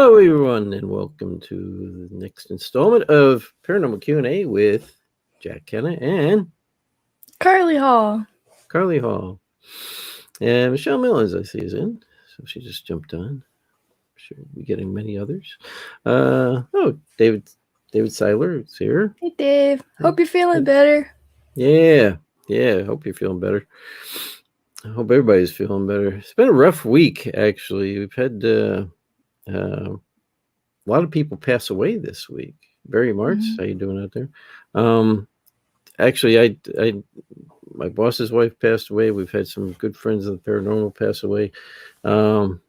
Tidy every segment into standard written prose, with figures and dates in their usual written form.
Hello, everyone, and welcome to the next installment of Paranormal Q&A with Jack Kenna and Carly Hall. Carly Hall. And Michelle Millens, I see, is in, so she just jumped on. I'm sure we'll be getting many others. David Seiler is here. Hey, Dave. Hope you're feeling better. Yeah, hope you're feeling better. I hope everybody's feeling better. It's been a rough week, actually. We've had a lot of people pass away this week. Barry Martz, how you doing out there? Actually, my boss's wife passed away. We've had some good friends of the paranormal pass away, and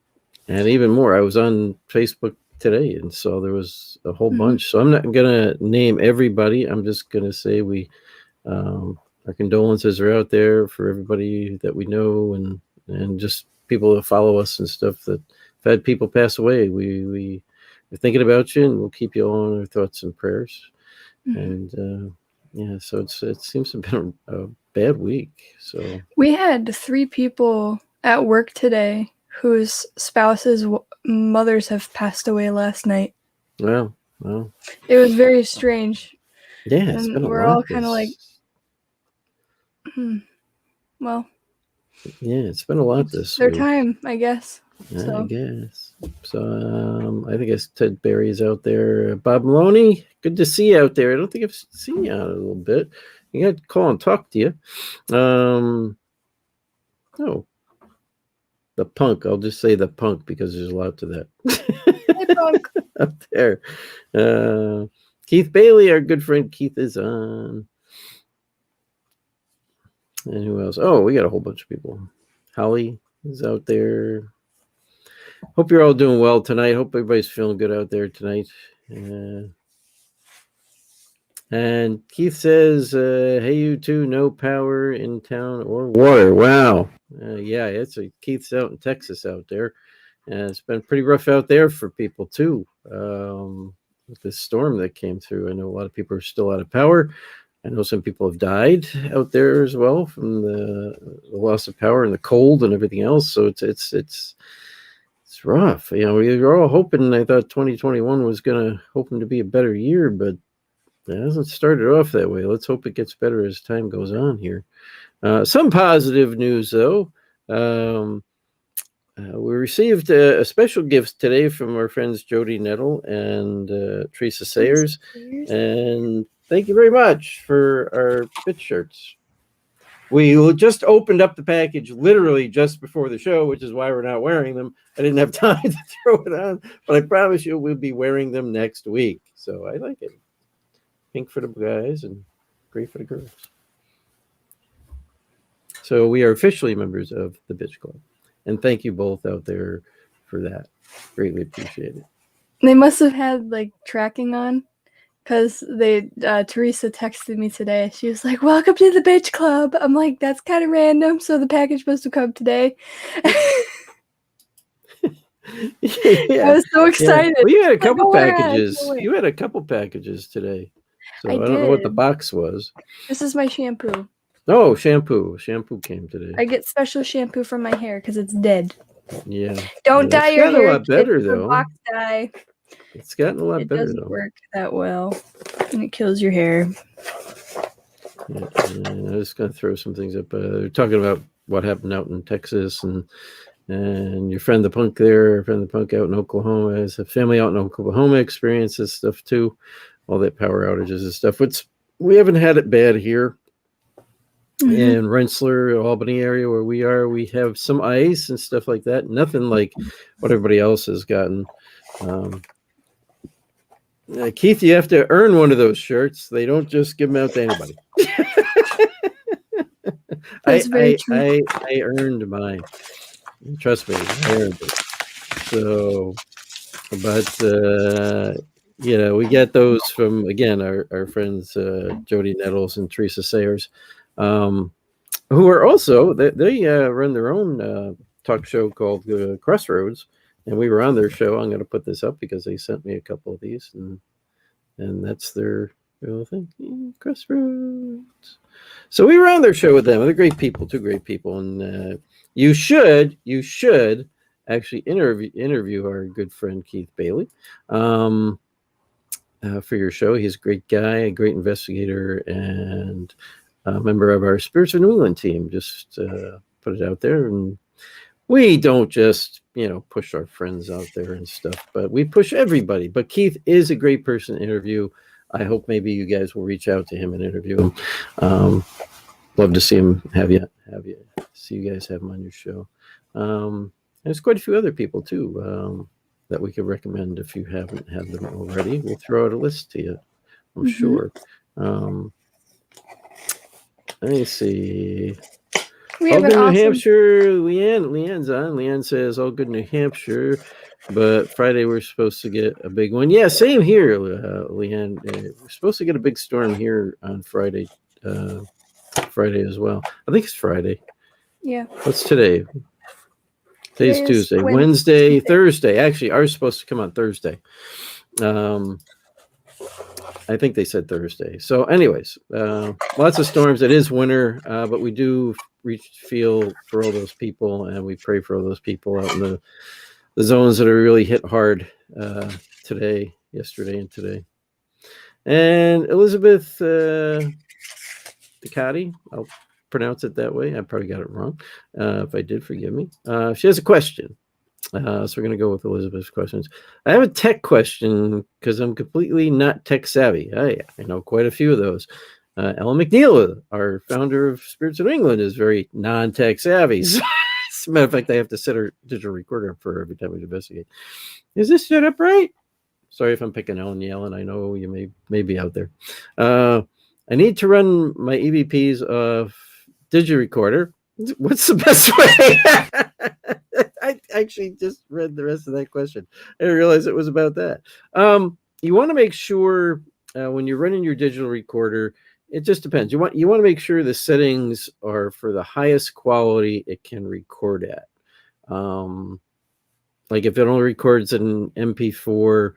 even more. I was on Facebook today and saw there was a whole bunch. So I'm not gonna name everybody. I'm just gonna say our condolences are out there for everybody that we know and just people that follow us and stuff that have had people pass away. We're thinking about you, and we'll keep you all in our thoughts and prayers. And so it seems to have been a bad week. So we had 3 people at work today whose spouses' mothers have passed away last night. Well, it was very strange. Yeah, it's been a we're lot all kind of like, well, yeah, it's been a lot this their week. time, I guess. I guess. So I think Ted Barry's out there. Bob Maloney, good to see you out there. I don't think I've seen you out a little bit. You got to call and talk to you. The punk. I'll just say the punk because there's a lot to that. Hey, punk. Up there. Keith Bailey, our good friend Keith, is on. And who else? Oh, we got a whole bunch of people. Holly is out there. Hope you're all doing well tonight. Hope everybody's feeling good out there tonight. And Keith says, hey, you two, no power in town or water. Wow. Keith's out in Texas out there. And it's been pretty rough out there for people, too. With this storm that came through. I know a lot of people are still out of power. I know some people have died out there as well from the loss of power and the cold and everything else. So it's rough. You know, we were all hoping. I thought 2021 was hoping to be a better year, but it hasn't started off that way. Let's hope it gets better as time goes on here. Some positive news, though. We received a special gift today from our friends Jody Nettle and Teresa Sayers, and thank you very much for our bit shirts. We just opened up the package literally just before the show, which is why we're not wearing them. I didn't have time to throw it on, but I promise you we'll be wearing them next week. So I like it. Pink for the guys and gray for the girls. So we are officially members of the Bitch Club. And thank you both out there for that. Greatly appreciate it. They must have had like tracking on, because Teresa texted me today. She was like, welcome to the Bitch Club. I'm like, that's kind of random. So the package must have come today. Yeah. I was so excited. Well, you had a couple packages. You had a couple packages today. So I don't know what the box was. This is my shampoo. Oh, shampoo. Shampoo came today. I get special shampoo for my hair because it's dead. Yeah. Don't dye your hair. It's gotten a lot better, though. Box dye. It's gotten a lot better, though. It doesn't work that well, and it kills your hair. Yeah, I was going to throw some things up. They're talking about what happened out in Texas, and your friend the punk there, out in Oklahoma, has a family out in Oklahoma experiences stuff too. All that power outages and stuff. We haven't had it bad here. In Rensselaer, Albany area where we are, we have some ice and stuff like that. Nothing like what everybody else has gotten. Keith, you have to earn one of those shirts. They don't just give them out to anybody. I earned mine. Trust me, I earned it. So, but we get those from, again, our friends Jody Nettles and Teresa Sayers. Who are also they run their own talk show called Crossroads, and we were on their show. I'm going to put this up because they sent me a couple of these, and that's their little thing, Crossroads. So we were on their show with them. They're great people, 2 great people, and you should actually interview our good friend Keith Bailey for your show. He's a great guy, a great investigator, and a member of our Spirits of New England team. Just put it out there, and we don't just push our friends out there and stuff, but we push everybody. But Keith is a great person to interview. I hope maybe you guys will reach out to him and interview him. Love to see him. See you guys have him on your show. There's quite a few other people too that we could recommend if you haven't had them already. We'll throw out a list to you, I'm sure. Let me see. We All have good an New awesome. Hampshire. Leanne's on. Leanne says all good New Hampshire, but Friday we're supposed to get a big one. Yeah, same here, Leanne. We're supposed to get a big storm here on Friday. Friday as well. I think it's Friday. Yeah. What's today? Today's Today's Tuesday. Wednesday, Thursday. Actually, ours is supposed to come on Thursday. I think they said Thursday. So, anyways, lots of storms. It is winter, but we do feel for all those people, and we pray for all those people out in the zones that are really hit hard yesterday, and today. And Elizabeth Ducati, I'll pronounce it that way. I probably got it wrong. If I did, forgive me. She has a question. So we're going to go with Elizabeth's questions. I have a tech question because I'm completely not tech savvy. I know quite a few of those. Ellen McNeil, our founder of Spirits of New England, is very non-tech savvy. As a matter of fact, I have to set her digital recorder up for her every time we investigate. Is this set up right? Sorry if I'm picking Ellen yelling. I know you may be out there. I need to run my EVPs of DigiRecorder. What's the best way? I actually just read the rest of that question. I didn't realize it was about that. You want to make sure when you're running your digital recorder, it just depends. You want to make sure the settings are for the highest quality it can record at. Like if it only records an MP4,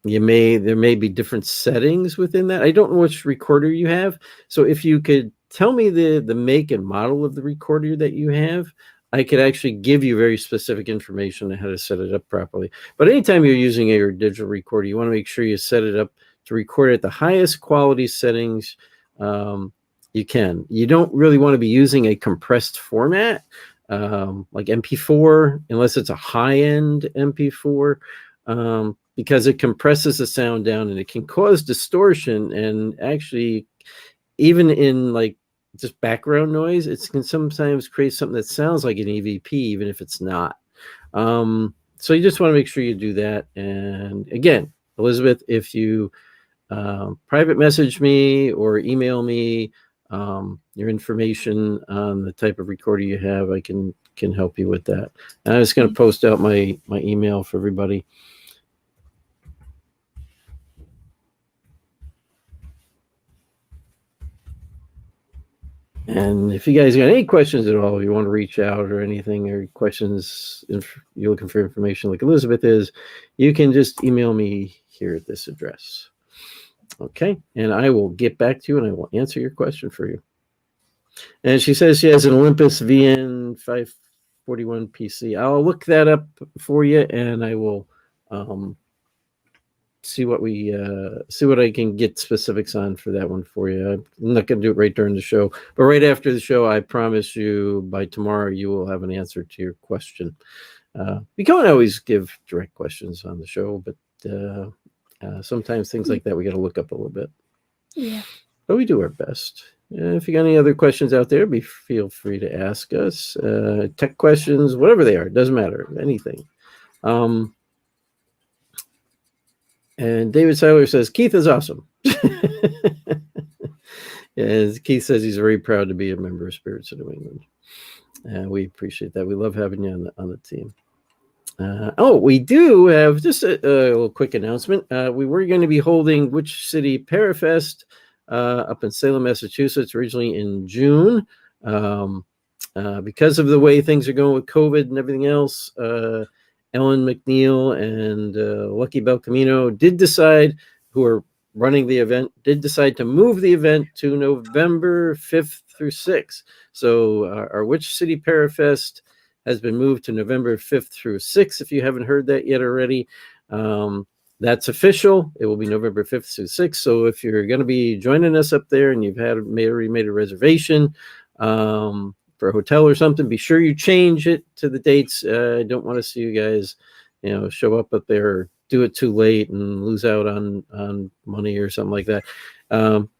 there may be different settings within that. I don't know which recorder you have. So if you could tell me the make and model of the recorder that you have, I could actually give you very specific information on how to set it up properly. But anytime you're using your digital recorder, you want to make sure you set it up to record at the highest quality settings you can. You don't really want to be using a compressed format like MP4, unless it's a high-end MP4. Because it compresses the sound down and it can cause distortion, and actually even in like just background noise, it can sometimes create something that sounds like an EVP even if it's not. So you just want to make sure you do that. And again, Elizabeth, if you private message me or email me your information on the type of recorder you have, I can help you with that. And I'm just going to post out my email for everybody. And if you guys got any questions at all, if you want to reach out or anything, or questions, if you're looking for information like Elizabeth is, you can just email me here at this address. Okay, and I will get back to you and I will answer your question for you. And she says she has an Olympus VN 541 PC. I'll look that up for you, and I will see what I can get specifics on for that one for you. I'm not going to do it right during the show, but right after the show, I promise you by tomorrow you will have an answer to your question. We can't always give direct questions on the show, but sometimes things like that we got to look up a little bit. Yeah, but we do our best. If you got any other questions out there, feel free to ask us. Tech questions, whatever they are, it doesn't matter, anything. And David Seiler says, Keith is awesome. As Keith says, he's very proud to be a member of Spirits of New England. And we appreciate that. We love having you on the team. We do have just a little quick announcement. We were going to be holding Witch City Parafest up in Salem, Massachusetts, originally in June. Because of the way things are going with COVID and everything else, Ellen McNeil and Lucky Belcamino who are running the event, did decide to move the event to November 5th through 6th. So our Witch City Parafest has been moved to November 5th through 6th. If you haven't heard that yet already, that's official. It will be November 5th through 6th. So if you're going to be joining us up there and you've already made a reservation for a hotel or something, be sure you change it to the dates. I don't want to see you guys, show up there, do it too late and lose out on money or something like that.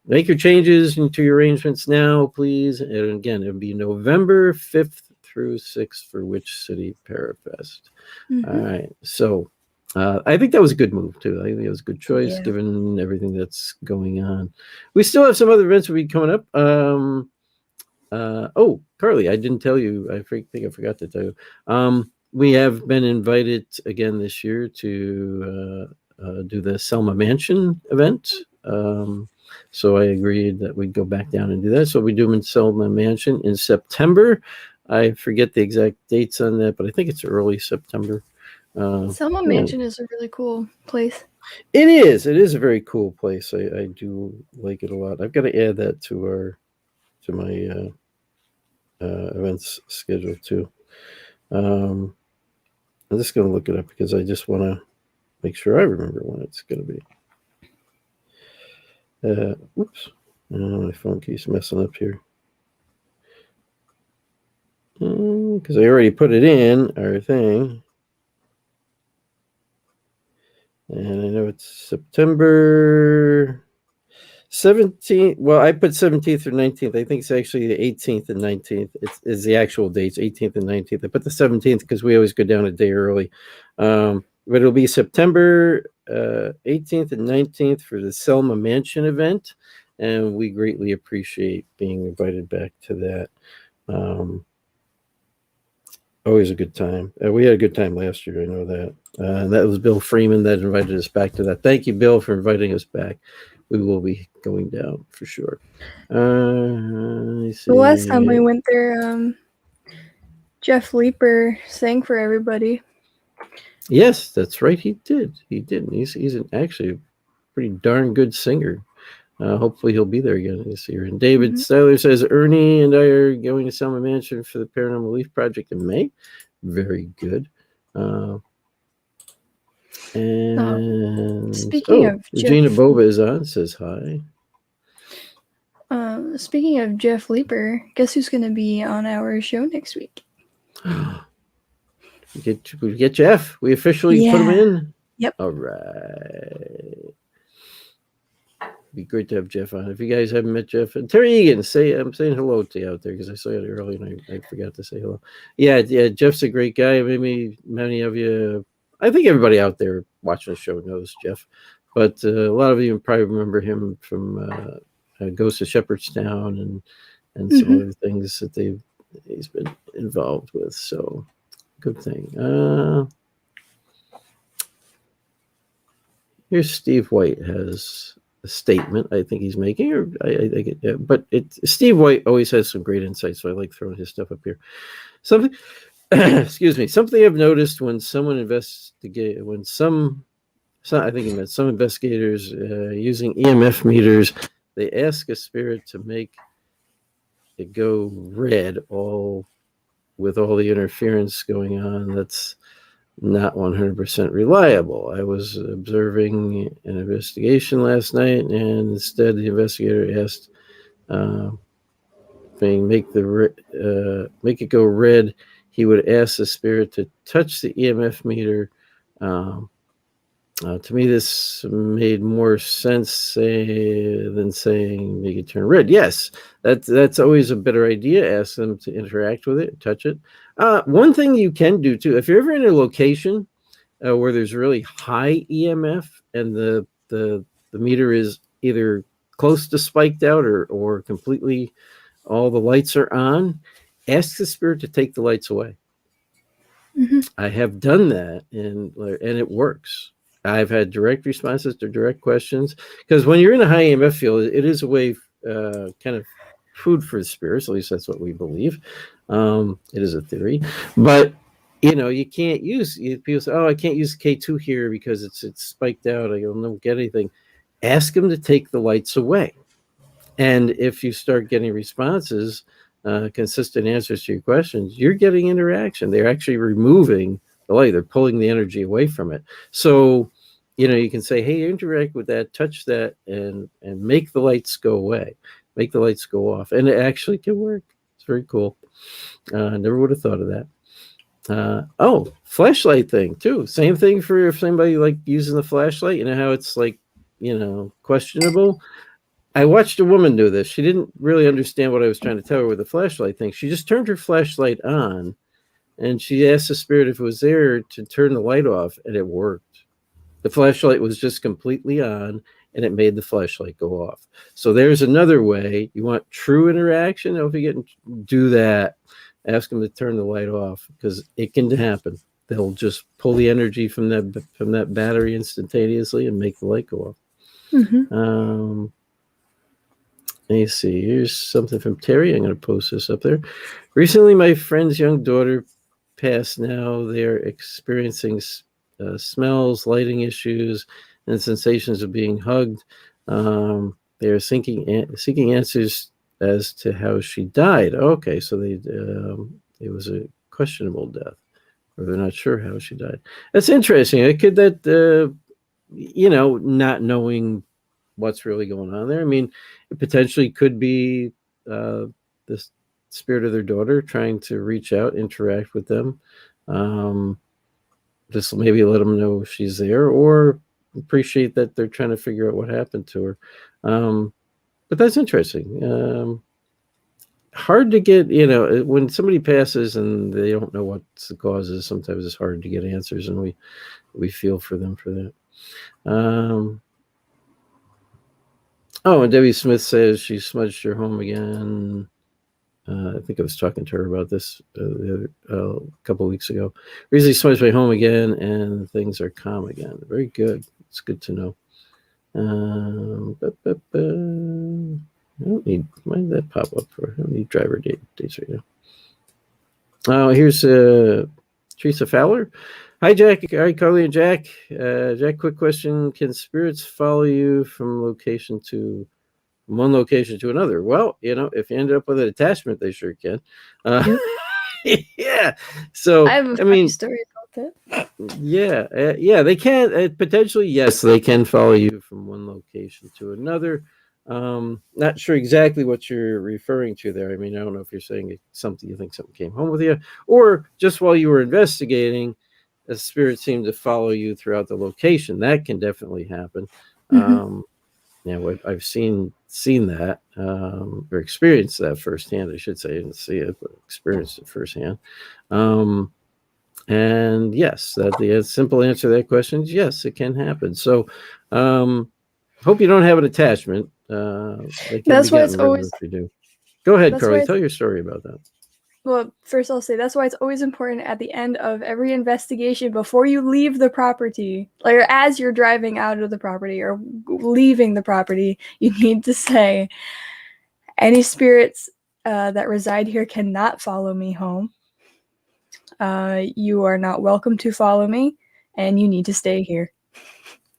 Make your changes into your arrangements now, please. And again, it'll be November 5th through 6th for Witch City Parafest. Mm-hmm. All right. So I think that was a good move, too. I think it was a good choice, Yeah. given everything that's going on. We still have some other events that will be coming up. Carly, I didn't tell you. I think I forgot to tell you. We have been invited again this year to do the Selma Mansion event. So I agreed that we'd go back down and do that. So we do them in Selma Mansion in September. I forget the exact dates on that, but I think it's early September. Selma Mansion is a really cool place. It is. It is a very cool place. I do like it a lot. I've got to add that to my events schedule too. I'm just going to look it up because I just want to make sure I remember when it's going to be. Oops. My phone keeps messing up here. Because I already put it in our thing. And I know it's September 17th. Well, I put 17th or 19th. I think it's actually the 18th and 19th. It's the actual dates, 18th and 19th. I put the 17th because we always go down a day early. But it'll be September 18th and 19th for the Selma Mansion event. And we greatly appreciate being invited back to that. Always a good time. We had a good time last year. I know that. That was Bill Freeman that invited us back to that. Thank you, Bill, for inviting us back. We will be going down for sure. The last time we went there, Jeff Leeper sang for everybody. Yes, that's right. He did. He's actually a pretty darn good singer. Hopefully he'll be there again this year. And David Styler says Ernie and I are going to Selma Mansion for the Paranormal Leaf Project in May. Very good. And speaking of Regina Jeff, Boba is on. Says hi. Speaking of Jeff Leeper, guess who's going to be on our show next week? We get Jeff. We officially put him in. Yep. All right. Be great to have Jeff on. If you guys haven't met Jeff, and Terry Egan, I'm saying hello to you out there because I saw you early and I forgot to say hello. Yeah, Jeff's a great guy. Maybe many of you, I think everybody out there watching the show knows Jeff, but a lot of you probably remember him from Ghost of Shepherdstown and some other things that he's been involved with. So good thing. Here's Steve White has a statement I think he's making, or but Steve White always has some great insights, so I like throwing his stuff up here. Something, excuse me, something I've noticed when someone I think he meant some investigators using EMF meters, they ask a spirit to make it go red with all the interference going on. That's not 100% reliable. I was observing an investigation last night, and instead the investigator asked make it go red. He would ask the spirit to touch the EMF meter. To me, this made more sense than saying make it turn red. Yes, that's always a better idea. Ask them to interact with it, touch it. One thing you can do too, if you're ever in a location where there's really high EMF and the meter is either close to spiked out or completely all the lights are on, ask the spirit to take the lights away. I have done that and it works. I've had direct responses to direct questions because when you're in a high EMF field, it is a way kind of food for the spirits. At least that's what we believe. It is a theory, but you can't use. People say, "Oh, I can't use K2 here because it's spiked out. I don't get anything." Ask them to take the lights away, and if you start getting responses, consistent answers to your questions, you're getting interaction. They're actually removing the light. They're pulling the energy away from it. So, you can say, hey, interact with that, touch that, and make the lights go away, make the lights go off. And it actually can work. It's very cool. Never would have thought of that. Flashlight thing too. Same thing for if somebody like using the flashlight. You know how it's like, questionable. I watched a woman do this. She didn't really understand what I was trying to tell her with the flashlight thing. She just turned her flashlight on, and she asked the spirit if it was there to turn the light off, and it worked. The flashlight was just completely on, and it made the flashlight go off. So there's another way. You want true interaction? If you do that, ask them to turn the light off, because it can happen. They'll just pull the energy from that battery instantaneously and make the light go off. Mm-hmm. Let me see. Here's something from Terry. I'm going to post this up there. Recently, my friend's young daughter passed. Now they're experiencing smells, lighting issues, and sensations of being hugged. They are seeking answers as to how she died. Okay, so it was a questionable death, or they're not sure how she died. That's interesting. It could not knowing what's really going on there. I mean, it potentially could be the spirit of their daughter trying to reach out, interact with them. Just maybe let them know she's there, or appreciate that they're trying to figure out what happened to her. But that's interesting. Hard to get, when somebody passes and they don't know what the cause is, sometimes it's hard to get answers, and we feel for them for that. And Debbie Smith says she smudged her home again. I think I was talking to her about this a couple of weeks ago. Recently smudged my home again, and things are calm again. Very good. It's good to know. I don't need, why did that pop up for? I don't need driver dates right now. Here's Teresa Fowler. Hi, Jack. Hi, Carly and Jack. Jack, quick question. Can spirits follow you from one location to another? Well, if you ended up with an attachment, they sure can. Yeah. So, I have a funny story about that. Yeah, they can. Potentially, yes, they can follow you from one location to another. Not sure exactly what you're referring to there. I mean, I don't know if you're saying something, you think something came home with you, or just while you were investigating, a spirit seemed to follow you throughout the location. That can definitely happen. I've seen that, or experienced that firsthand. I should say, I didn't see it, but experienced it firsthand. And yes, the simple answer to that question is yes, it can happen. So, hope you don't have an attachment. That's why it's always. If you do. Go ahead, Carly. Tell your story about that. Well, first I'll say that's why it's always important at the end of every investigation, before you leave the property, or as you're driving out of the property or leaving the property, you need to say, any spirits that reside here cannot follow me home. You are not welcome to follow me, and you need to stay here.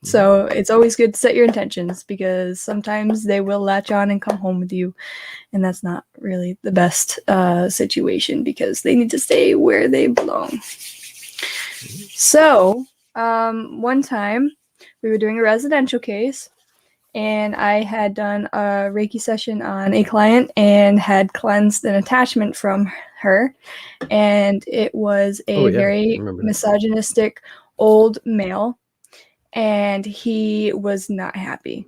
So it's always good to set your intentions, because sometimes they will latch on and come home with you, and that's not really the best situation, because they need to stay where they belong. So one time we were doing a residential case, and I had done a Reiki session on a client and had cleansed an attachment from her, and it was a very misogynistic old male. And he was not happy.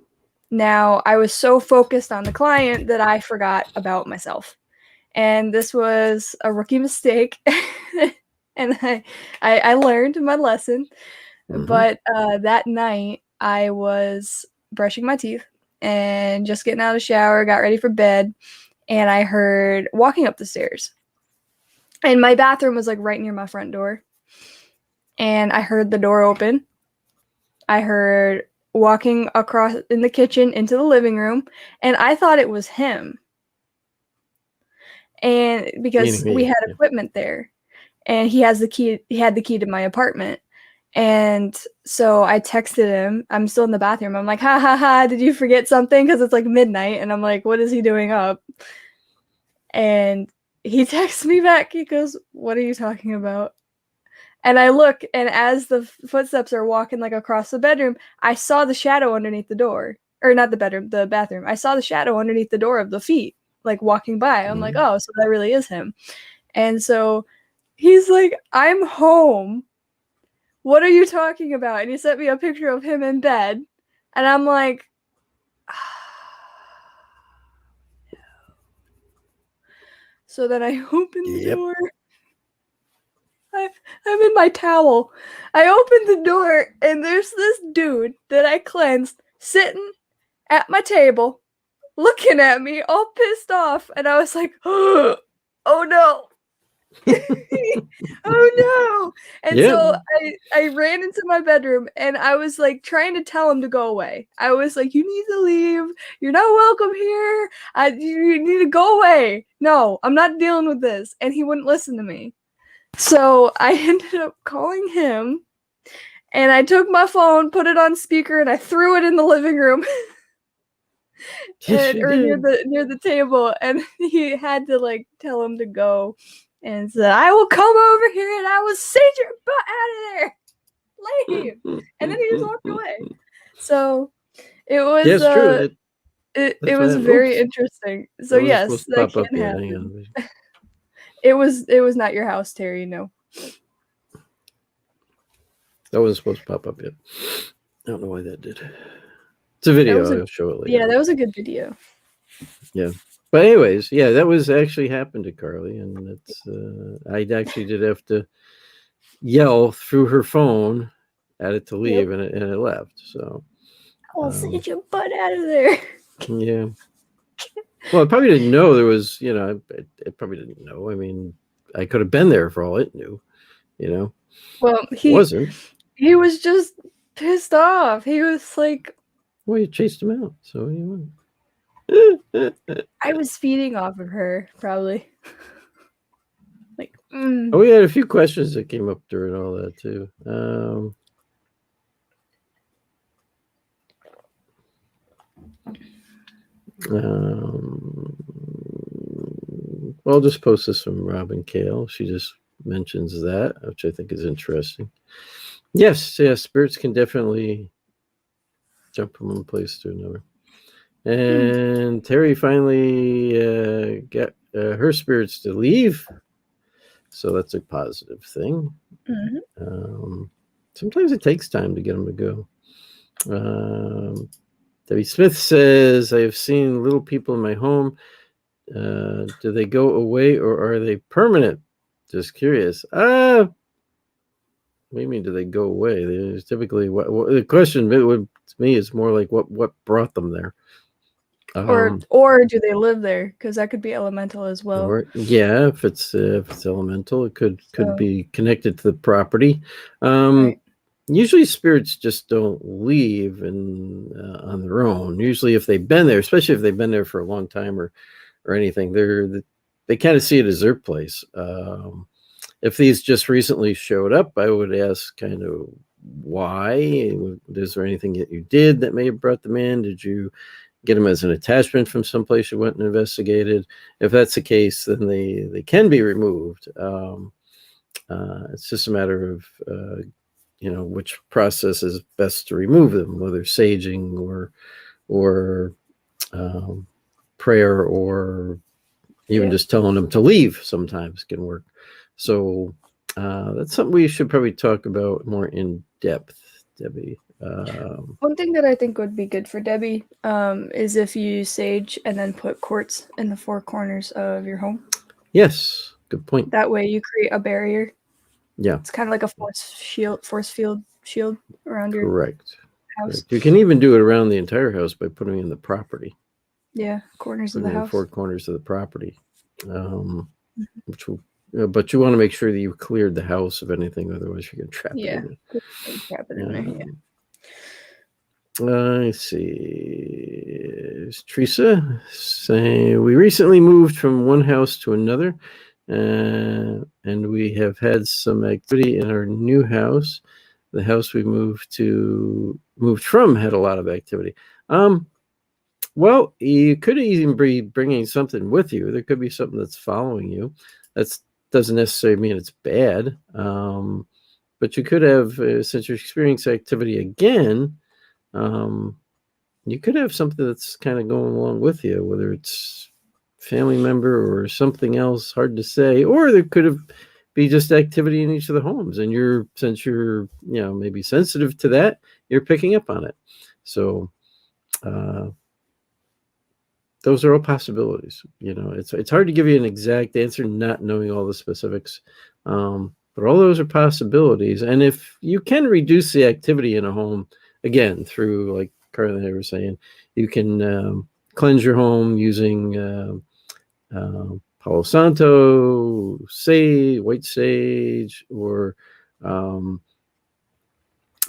Now, I was so focused on the client that I forgot about myself. And this was a rookie mistake. And I learned my lesson. But that night, I was brushing my teeth and just getting out of the shower, got ready for bed. And I heard walking up the stairs. And my bathroom was like right near my front door. And I heard the door open. I heard walking across in the kitchen into the living room, and I thought it was him. And because we had equipment there, and he had the key to my apartment. And so I texted him. I'm still in the bathroom. I'm like, ha, did you forget something? Because it's like midnight, and I'm like, what is he doing up? And he texts me back. He goes, "What are you talking about?" And I look, and as the footsteps are walking like across the bedroom, I saw the shadow underneath the door, or not the bedroom, the bathroom. I saw the shadow underneath the door of the feet, like walking by. I'm like, oh, so that really is him. And so he's like, "I'm home. What are you talking about?" And he sent me a picture of him in bed, and I'm like, so then I open the door. I'm in my towel. I opened the door, and there's this dude that I cleansed sitting at my table, looking at me, all pissed off. And I was like, oh no. Oh no. And so I ran into my bedroom, and I was like trying to tell him to go away. I was like, you need to leave. You're not welcome here. You need to go away. No, I'm not dealing with this. And he wouldn't listen to me. So I ended up calling him, and I took my phone, put it on speaker, and I threw it in the living room. Or near the table, and he had to like tell him to go, and said, "I will come over here and I will send your butt out of there. Leave." And then he just walked away. So it was true. it was very interesting. So yes, that can happen. It was not your house, Terry. No. That wasn't supposed to pop up yet. I don't know why that did. It's a video. I'll show it later. Yeah, that was a good video. Yeah. But anyways, yeah, that was actually happened to Carly, and it's I actually did have to yell through her phone at it to leave, and it left. So I'll send your butt out of there. Yeah. Well, I probably didn't know there was, it probably didn't know. I mean, I could have been there for all it knew, Well, he was just pissed off. He was like, well, you chased him out, so you won. I was feeding off of her, probably. Like, Oh, we had a few questions that came up during all that too. I'll just post this from Robin Kale. She just mentions that, which I think is interesting. Yes, spirits can definitely jump from one place to another. And Terry finally got her spirits to leave, so that's a positive thing. Sometimes it takes time to get them to go. Debbie Smith says, I have seen little people in my home. Do they go away or are they permanent? Just curious. What do you mean, do they go away? There's typically what the question to me is more like what brought them there. Or do they live there? Because that could be elemental as well. Or, yeah, if it's elemental, it could be connected to the property. Right. Usually spirits just don't leave on their own. Usually if they've been there, especially if they've been there for a long time or anything, they kind of see it as their place. If these just recently showed up, I would ask kind of why. Is there anything that you did that may have brought them in? Did you get them as an attachment from someplace you went and investigated? If that's the case, then they can be removed. It's just a matter of which process is best to remove them, whether saging or prayer, or even just telling them to leave sometimes can work. So that's something we should probably talk about more in depth, Debbie. One thing that I think would be good for Debbie is if you use sage and then put quartz in the four corners of your home. Yes, good point. That way you create a barrier. Yeah, it's kind of like a force field shield around your house. Correct. You can even do it around the entire house by putting it in the property. Yeah, corners of the house. Four corners of the property, which will. But you want to make sure that you cleared the house of anything, otherwise you can trap it in it. Trap it in there. I see. Teresa saying, we recently moved from one house to another, and we have had some activity in our new house. The house we moved from had a lot of activity. Well, you could even be bringing something with you. There could be something that's following you. That doesn't necessarily mean it's bad. But you could have, since you're experiencing activity again, um, you could have something that's kind of going along with you, whether it's family member or something else, hard to say, or there could have be just activity in each of the homes, and since you're maybe sensitive to that, you're picking up on it. So uh, those are all possibilities. It's hard to give you an exact answer, not knowing all the specifics. But all those are possibilities. And if you can reduce the activity in a home, again, through, like Carly and I were saying, you can cleanse your home using Palo Santo, white sage, or um,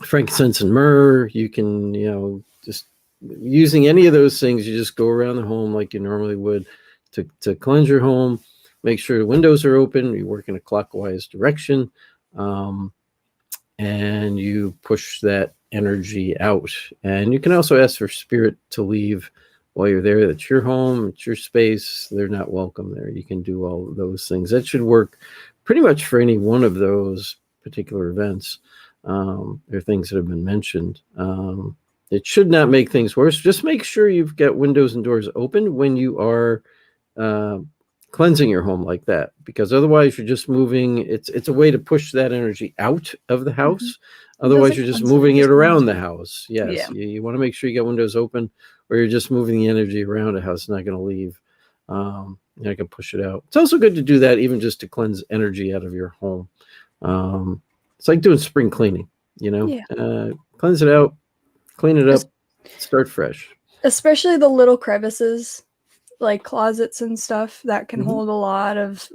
frankincense and myrrh. You can, just using any of those things, you just go around the home like you normally would to cleanse your home. Make sure the windows are open. You work in a clockwise direction, and you push that energy out. And you can also ask for spirit to leave while you're there. That's your home. It's your space. They're not welcome there. You can do all of those things. That should work pretty much for any one of those particular events. Or things that have been mentioned. It should not make things worse. Just make sure you've got windows and doors open when you are cleansing your home like that, because otherwise you're just moving. It's a way to push that energy out of the house. Mm-hmm. Otherwise, you're just moving it around the house. Yes, Yeah. you want to make sure you got windows open, or you're just moving the energy around a house. It's not going to leave. I can push it out. It's also good to do that, even just to cleanse energy out of your home. It's like doing spring cleaning, Yeah. Cleanse it out, clean it up, start fresh. Especially the little crevices, like closets and stuff, that can hold a lot of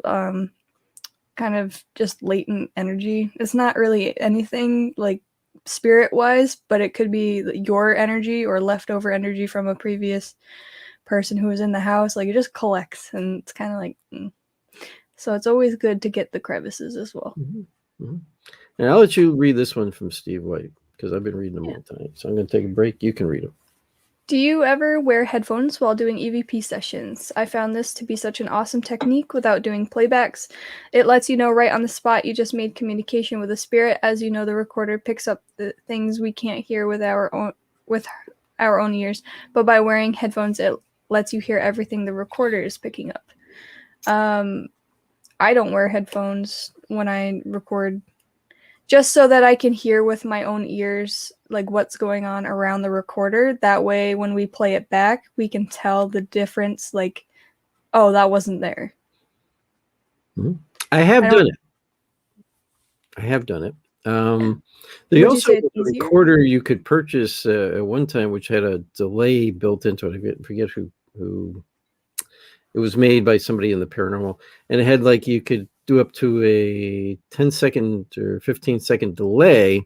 kind of just latent energy. It's not really anything like spirit wise, but it could be your energy or leftover energy from a previous person who was in the house. Like, it just collects, and it's kind of like so it's always good to get the crevices as well. And I'll let you read this one from Steve White, because I've been reading them all the time. So I'm going to take a break. You can read them. Do you ever wear headphones while doing EVP sessions? I found this to be such an awesome technique without doing playbacks. It lets you know right on the spot you just made communication with a spirit, as you know the recorder picks up the things we can't hear with our own ears, but by wearing headphones it lets you hear everything the recorder is picking up. I don't wear headphones when I record, just so that I can hear with my own ears, like, what's going on around the recorder. That way, when we play it back, we can tell the difference, like, oh, that wasn't there. I have done it. They also have a recorder you could purchase at one time, which had a delay built into it. I forget who. It was made by somebody in the paranormal, and it had, like, you could do up to a 10-second or 15-second delay,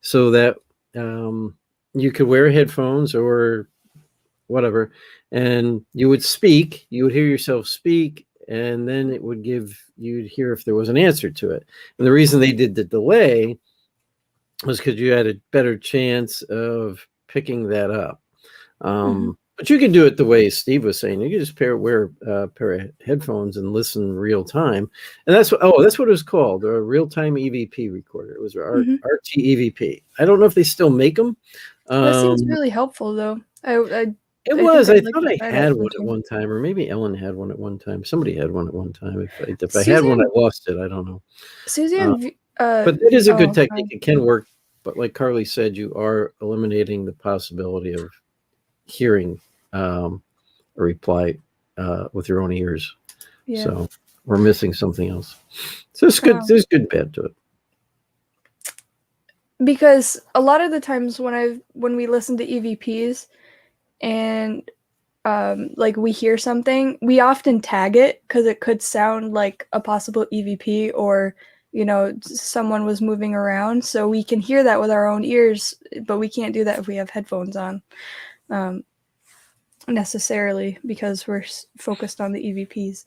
so that you could wear headphones or whatever, and you would speak. You would hear yourself speak, and then you'd hear if there was an answer to it. And the reason they did the delay was because you had a better chance of picking that up. But you can do it the way Steve was saying. You can just wear a pair of headphones and listen real time. And that's what it was called, a real-time EVP recorder. It was RT EVP. I don't know if they still make them. That seems really helpful, though. I thought I had one at one time, or maybe Ellen had one at one time. Somebody had one at one time. If I had one, I lost it. I don't know. But it is a good technique. It can work. But like Carly said, you are eliminating the possibility of hearing a reply with your own ears. Yeah. So we're missing something else. So it's good. There's good and bad to it. Because a lot of the times when we listen to EVPs and like we hear something, we often tag it because it could sound like a possible EVP, or someone was moving around, so we can hear that with our own ears, but we can't do that if we have headphones on. Necessarily, because we're focused on the EVPs.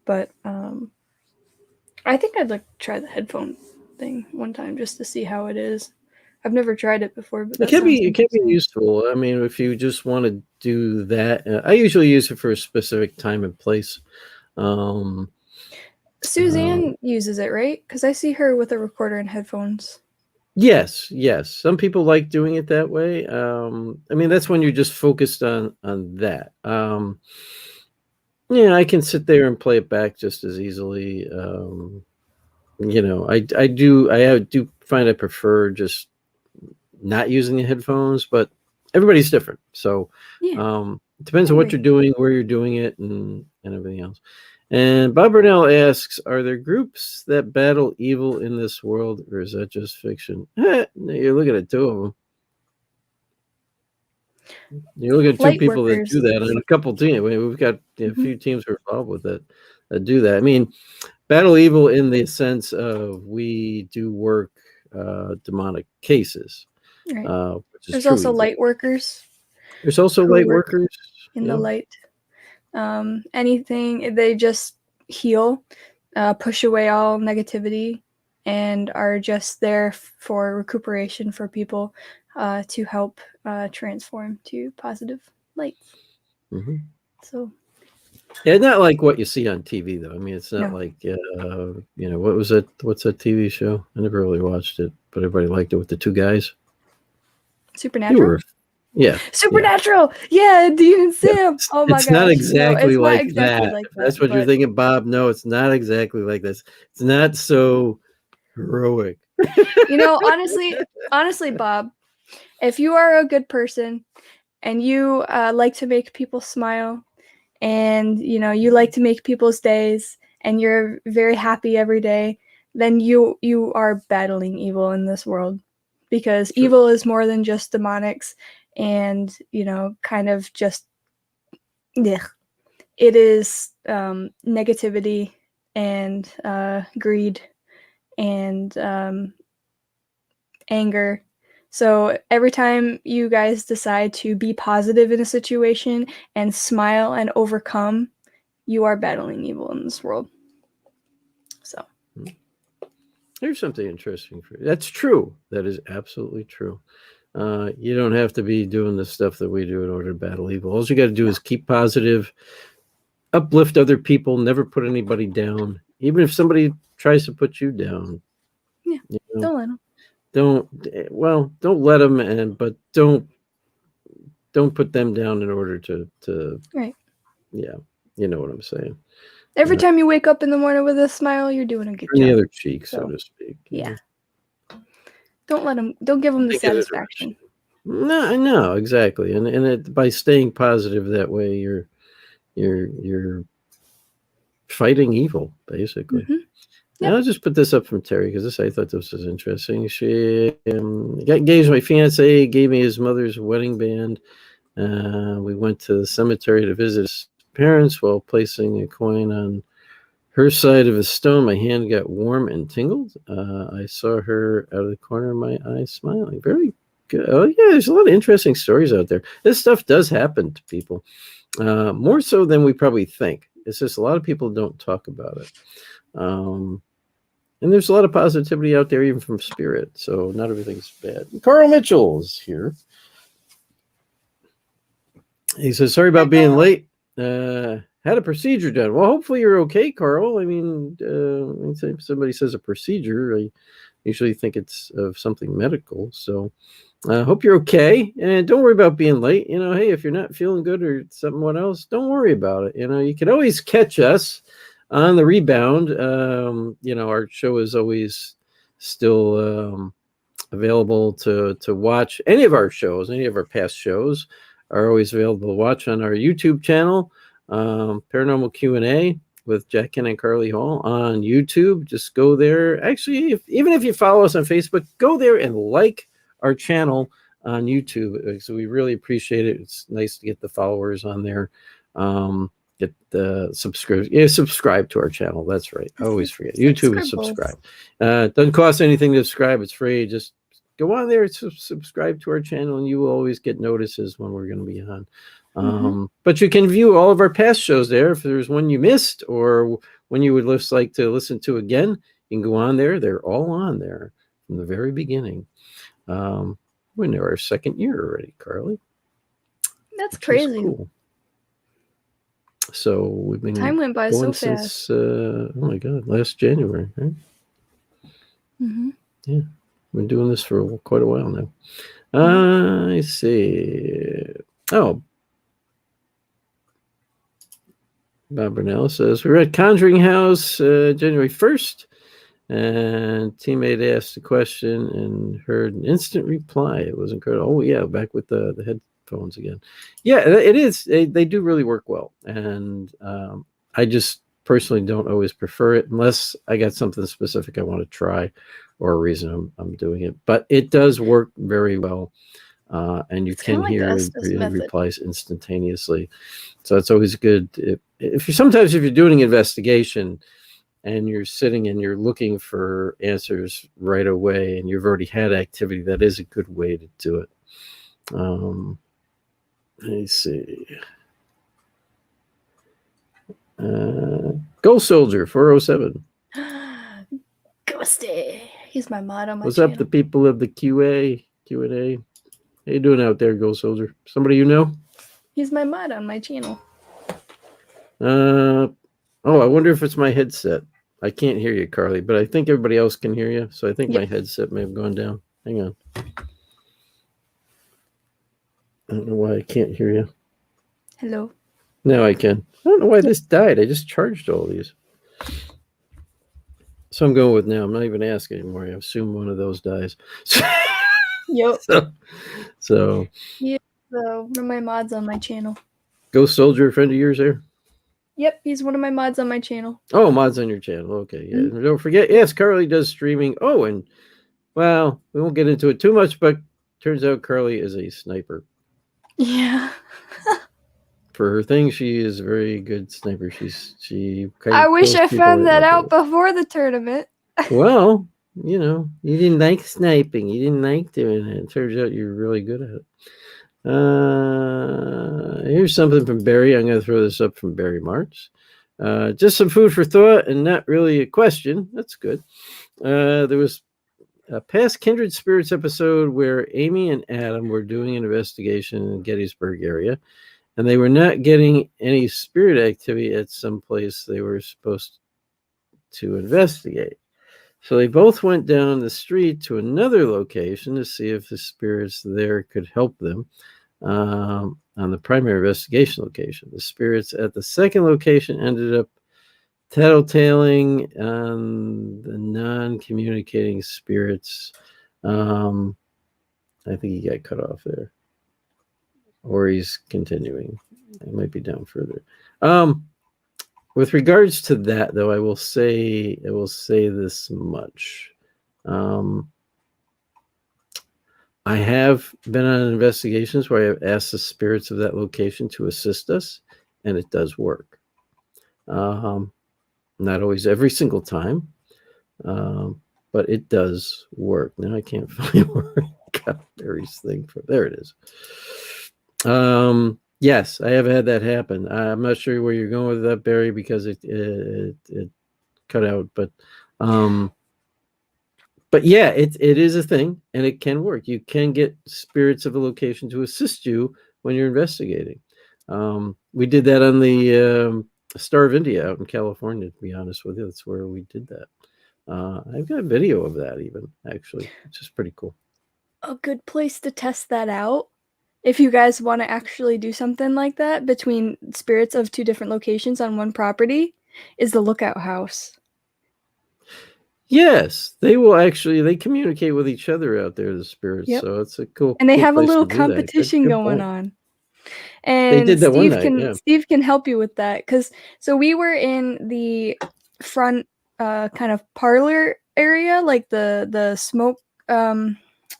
But I think I'd like to try the headphone thing one time just to see how it is. I've never tried it before, but it can be useful. I mean, if you just wanted do that. I usually use it for a specific time and place. Um, Suzanne uses it, right? Because I see her with a recorder and headphones. yes, yes. Some people like doing it that way. I mean, that's when you're just focused on that. Yeah, I can sit there and play it back just as easily. I do find I prefer just not using the headphones, but everybody's different. So Yeah, it depends I on what agree. you're doing, where you're doing it, and everything else. And Bob Burnell asks, are there groups that battle evil in this world, or is that just fiction? You're looking at two of them. You look at two Light people that workers. do that, and a couple teams. We've got a Hmm. few teams who are involved with that do that. I mean, battle evil in the sense of we do work demonic cases, Right. which is There's true also evil. light workers There's also who light work workers. in the Yeah. light. Anything, they just heal, push away all negativity, and are just there for recuperation for people, to help transform to positive lights. Hmm. So, Yeah, not like what you see on TV though. I mean, it's not no. like what was that? What's that TV show? I never really watched it, but everybody liked it with the two guys. You Supernatural? were, yeah, yeah. Supernatural! Yeah, Dean and Yeah, Sam! Oh my it's not gosh. No, exactly it's not like exactly that. like If that, that's what you're but thinking, Bob, no, it's not exactly like this. It's not so heroic. honestly, Bob, if you are a good person and you like to make people smile, and you like to make people's days, and you're very happy every day, then you are battling evil in this world, because True. evil is more than just demonics, and kind of just, yeah, it is negativity, and greed, and anger. So every time you guys decide to be positive in a situation and smile and overcome, you are battling evil in this world. So, Here's something interesting for you. That's true. That is absolutely true. You don't have to be doing the stuff that we do in order to battle evil. All you got to do no. is keep positive, uplift other people, never put anybody down. Even if somebody tries to put you down, Yeah. you know, Don't let them. don't let them, but don't put them down in order to Right. yeah, you know what I'm saying. Every Uh, time you wake up in the morning with a smile, you're doing a good turn the job. other cheek, so So, to speak. yeah. Don't let them, don't give them the Take it a direction. satisfaction. No, no, exactly, by staying positive that way, you're fighting evil, basically. Hmm. And Yep. I'll just put this up from Terry because I thought this was interesting. She got engaged. My fiance gave me his mother's wedding band. We went to the cemetery to visit his parents while placing a coin on her side of a stone. My hand got warm and tingled. I saw her out of the corner of my eye smiling. Very good. Oh, yeah, there's a lot of interesting stories out there. This stuff does happen to people, more so than we probably think. It's just a lot of people don't talk about it. And there's a lot of positivity out there, even from spirit. So not everything's bad. Carl Mitchell is here. He says, sorry Hi, about being Carl. late. Had a procedure done. Well, hopefully you're okay, Carl. I mean, if somebody says a procedure, I usually think it's of something medical. So I hope you're okay. And don't worry about being late. Hey, if you're not feeling good or someone else, don't worry about it. You can always catch us on the rebound. Our show is always still available to watch. Any of our shows, any of our past shows are always available to watch on our YouTube channel, Paranormal Q&A with Jack Kenna and Carly Hall on YouTube. Just go there. Actually, even if you follow us on Facebook, go there and like our channel on YouTube. So we really appreciate it. It's nice to get the followers on there. Get the subscribe to our channel. That's right. I always forget. YouTube is Subscribbles. subscribe. Doesn't cost anything to subscribe. It's free. Just go on there, subscribe to our channel, and you will always get notices when we're going to be on. But you can view all of our past shows there. If there's one you missed or one you would just like to listen to again, you can go on there. They're all on there from the very beginning. We're in our second year already, Carly. That's which is crazy. cool. So we've been Time went by going so fast. since oh my god, last January, right? Mm-hmm. Yeah, been doing this for quite a while now. I see. Oh, Bob Burnell says we were at Conjuring House January 1st, and teammate asked a question and heard an instant reply. It was incredible. Oh yeah, back with the headphones again. Yeah, it is. They do really work well, and I just personally don't always prefer it unless I got something specific I want to try, or a reason I'm doing it. But it does work very well. And you It's kind can of like the hear Estes the method. replies instantaneously. So it's always good. If you're doing an investigation and you're sitting and you're looking for answers right away and you've already had activity, that is a good way to do it. Let me see. Ghost Soldier 407. Ghosty. He's my mod on my What's channel. up, the people of the Q&A? How you doing out there, Ghost Soldier? Somebody you know? He's my mod on my channel. Oh, I wonder if it's my headset. I can't hear you, Carly, but I think everybody else can hear you. So I think my headset may have gone down. Hang on. I don't know why I can't hear you. Hello. Now I can. I don't know why this died. I just charged all these. So I'm going with now. I'm not even asking anymore. I assume one of those dies. Yep. So Yeah, one of my mods on my channel. Ghost Soldier, a friend of yours there? Yep, he's one of my mods on my channel. Oh, mods on your channel. Okay, yeah. Mm-hmm. Don't forget, yes, Carly does streaming. Oh, and well, we won't get into it too much, but turns out Carly is a sniper. Yeah. For her thing, she is a very good sniper. She kind I of wish I found that out before before the tournament. Well, you know, you didn't like sniping. You didn't like doing it. It turns out you're really good at it. Here's something from Barry. I'm going to throw this up from Barry Marks. Just some food for thought and not really a question. That's good. There was a past Kindred Spirits episode where Amy and Adam were doing an investigation in the Gettysburg area, and they were not getting any spirit activity at some place they were supposed to investigate. So they both went down the street to another location to see if the spirits there could help them on the primary investigation location. The spirits at the second location ended up tattletaling on the non-communicating spirits. I think he got cut off there. Or he's continuing. I might be down further. With regards to that, though, I will say this much. I have been on investigations where I have asked the spirits of that location to assist us, and it does work. Not always every single time, but it does work. Now I can't find where I got Barry's thing from. There it is. Yes, I have had that happen. I'm not sure where you're going with that, Barry, because it cut out. But yeah, it is a thing, and it can work. You can get spirits of a location to assist you when you're investigating. We did that on the Star of India out in California, to be honest with you. That's where we did that. I've got a video of that even, actually, which is pretty cool. A good place to test that out, if you guys want to actually do something like that between spirits of two different locations on one property, is the Lookout House. Yes, they will actually. They communicate with each other out there, the spirits. Yep. So it's a cool. And they cool have a little to competition going on. And they did that one night. Steve can help you with that, because so we were in the front kind of parlor area, like the smoke.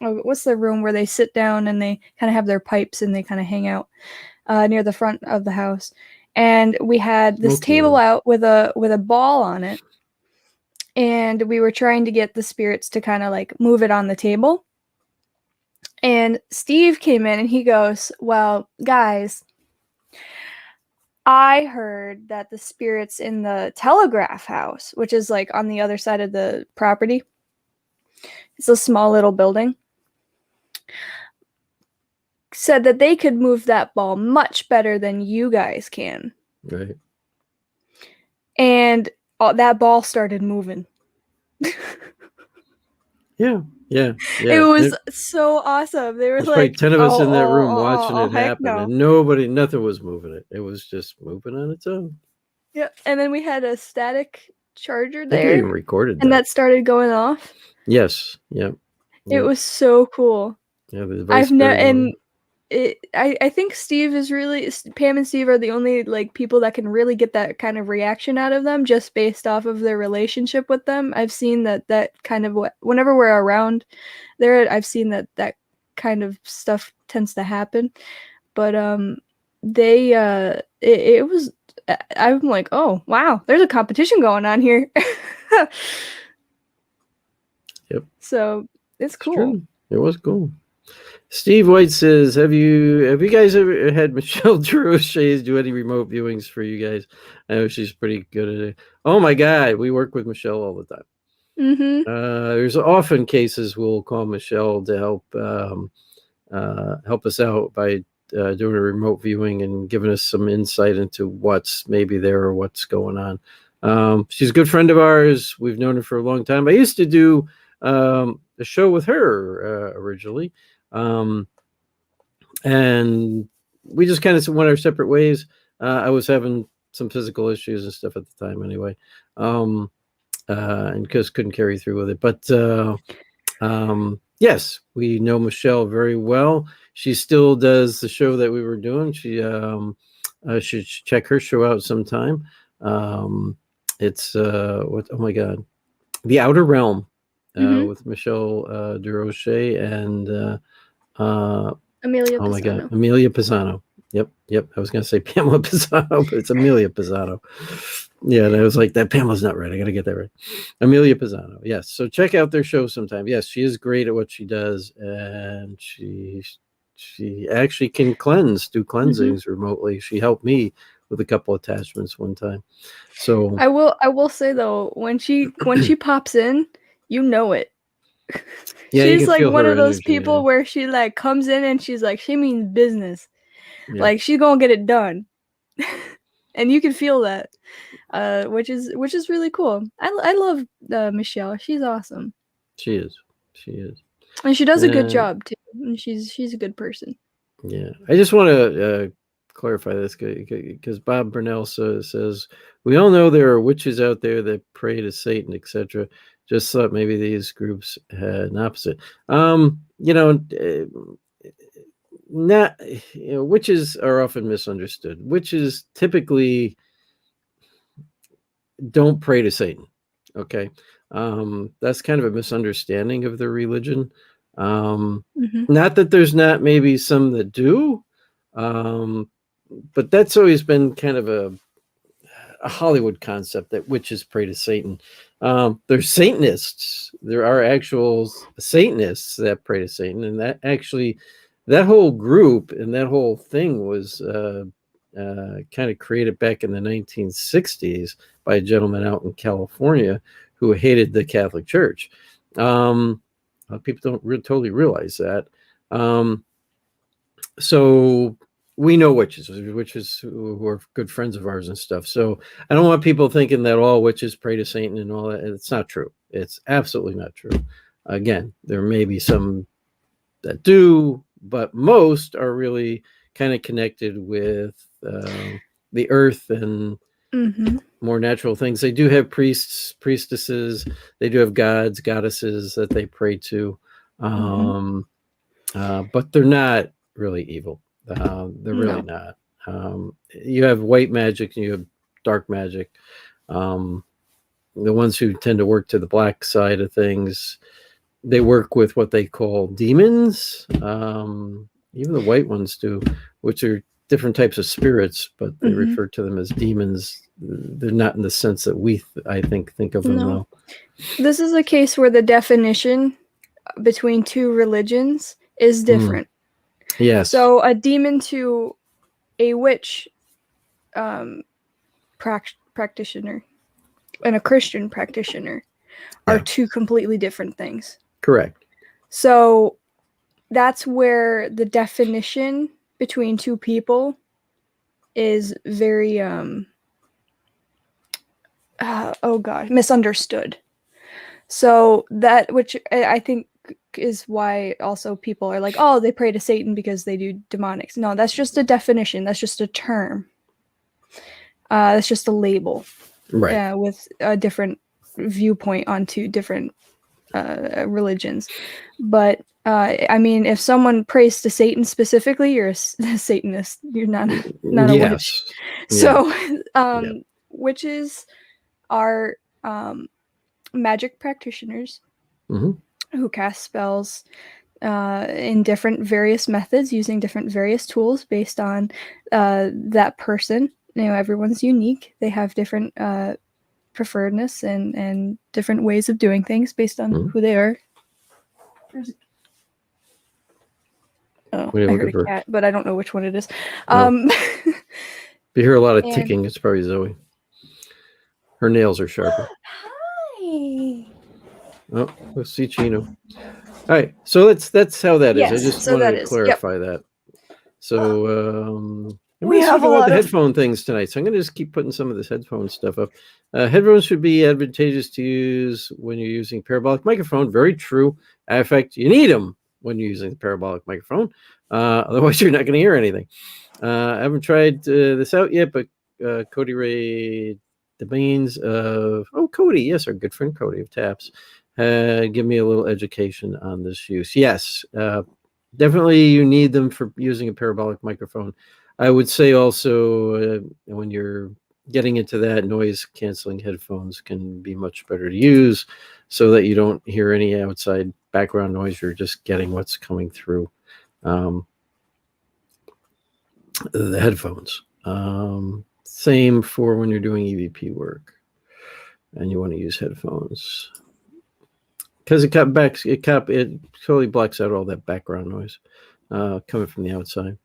What's the room where they sit down and they kind of have their pipes and they kind of hang out near the front of the house. And we had this table out with a ball on it, and we were trying to get the spirits to kind of like move it on the table. And Steve came in and he goes, "Well, guys, I heard that the spirits in the telegraph house," which is like on the other side of the property, it's a small little building, said that they could move that ball much better than you guys can. Right. And that ball started moving. Yeah. It was so awesome. They were There's probably like, 10 of us in that room watching it heck happen, no. and nothing was moving it. It was just moving on its own. Yeah, and then we had a static charger I think I there, even recorded and that. that started going off. Yes. Yeah. It was so cool. Yeah, the device I think Steve is really Pam and Steve are the only like people that can really get that kind of reaction out of them just based off of their relationship with them. I've seen that kind of whenever we're around there, I've seen that kind of stuff tends to happen. But it was I'm like, oh wow, there's a competition going on here. Yep. So it's cool. True. It was cool. Steve White says, "Have you guys ever had Michelle Durocher do any remote viewings for you guys? I know she's pretty good at it. Oh my God, we work with Michelle all the time. Mm-hmm. There's often cases we'll call Michelle to help us out by doing a remote viewing and giving us some insight into what's maybe there or what's going on. She's a good friend of ours. We've known her for a long time. I used to do a show with her originally. And we just kind of went our separate ways. I was having some physical issues and stuff at the time anyway. And because couldn't carry through with it. But yes, we know Michelle very well. She still does the show that we were doing. She should check her show out sometime. It's what? Oh my God, The Outer Realm with Michelle Durocher and Amelia oh my God, Pisano. Amelia Pisano. Yep. I was gonna say Pamela Pisano, but it's Amelia Pisano. Yeah, and I was like, that Pamela's not right. I gotta get that right. Amelia Pisano. Yes. So check out their show sometime. Yes, she is great at what she does, and she actually can do cleansings remotely. She helped me with a couple attachments one time. So I will say though, when she pops in, you know it. yeah, you She's can like feel one her of those energy, people where she like comes in and she's like, she means business. yeah. Like she's gonna get it done. And you can feel that. Which is really cool. I love Michelle. She's awesome. She is. And she does a good job too. And she's a good person. Yeah, I just want to clarify this because Bob Burnell says we all know there are witches out there that pray to Satan, etc. Just thought maybe these groups had an opposite. Not witches are often misunderstood. Witches typically don't pray to Satan. Okay, that's kind of a misunderstanding of their religion. Not that there's not maybe some that do, but that's always been kind of a Hollywood concept that witches pray to Satan. There's Satanists. There are actual Satanists that pray to Satan, and that whole group and that whole thing was kind of created back in the 1960s by a gentleman out in California who hated the Catholic Church. People don't totally realize that. So we know witches who are good friends of ours and stuff. So I don't want people thinking that all witches pray to Satan and all that. It's not true. It's absolutely not true. Again, there may be some that do, but most are really kind of connected with the earth and more natural things. They do have priests, priestesses. They do have gods, goddesses that they pray to, but they're not really evil. They're really not. You have white magic and you have dark magic. The ones who tend to work to the black side of things, they work with what they call demons. Even the white ones do, which are different types of spirits, but they refer to them as demons. They're not in the sense that I think of them though. This is a case where the definition between two religions is different. Yes. So a demon to a witch practitioner and a Christian practitioner are two completely different things. Correct. So that's where the definition between two people is very oh gosh, misunderstood. So that, which I think is why also people are like, oh, they pray to Satan because they do demonics. No, that's just a definition. That's just a term. That's just a label, Right. with a different viewpoint onto different religions. But I mean, if someone prays to Satan specifically, you're a Satanist. You're not a witch. Yes. Yeah. So Yeah. witches are magic practitioners Hmm. who cast spells in different various methods using different various tools based on that person. You know, everyone's unique. They have different preferredness and different ways of doing things based on who they are. Oh, What are you I heard looking a for? cat, but I don't know which one it is. Oh. If you hear a lot of And- ticking, it's probably Zoe. Her nails are sharper. Hi. Oh, let's see Chino. All right, so that's how that is. I Yes, just so wanted that to is. Yep. clarify that. So We everybody's have talking a about lot the of- headphone things tonight, so I'm going to just keep putting some of this headphone stuff up. Headphones should be advantageous to use when you're using parabolic microphone. Very true. In fact, you need them when you're using the parabolic microphone. Otherwise, you're not going to hear anything. I haven't tried this out yet, but Cody Ray Debanes of Cody, yes, our good friend Cody of Taps, give me a little education on this use. Yes, definitely you need them for using a parabolic microphone. I would say also when you're getting into that, noise canceling headphones can be much better to use so that you don't hear any outside background noise. You're just getting what's coming through the headphones. Same for when you're doing EVP work and you want to use headphones because it totally blocks out all that background noise coming from the outside.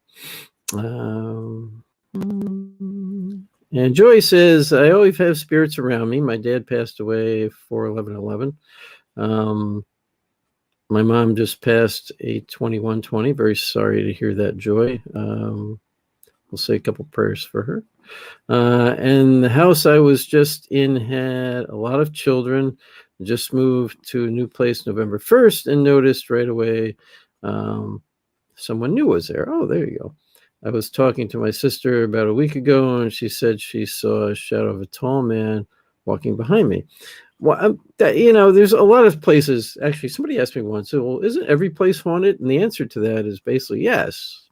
And Joy says, I always have spirits around me. My dad passed away 4/11/11. My mom just passed 8/21/20. Very sorry to hear that, Joy. We'll say a couple prayers for her. And the house I was just in had a lot of children. Just moved to a new place November 1st and noticed right away someone new was there. Oh, there you go. I was talking to my sister about a week ago, and she said she saw a shadow of a tall man walking behind me. Well, there's a lot of places. Actually, somebody asked me once, well, isn't every place haunted? And the answer to that is basically yes.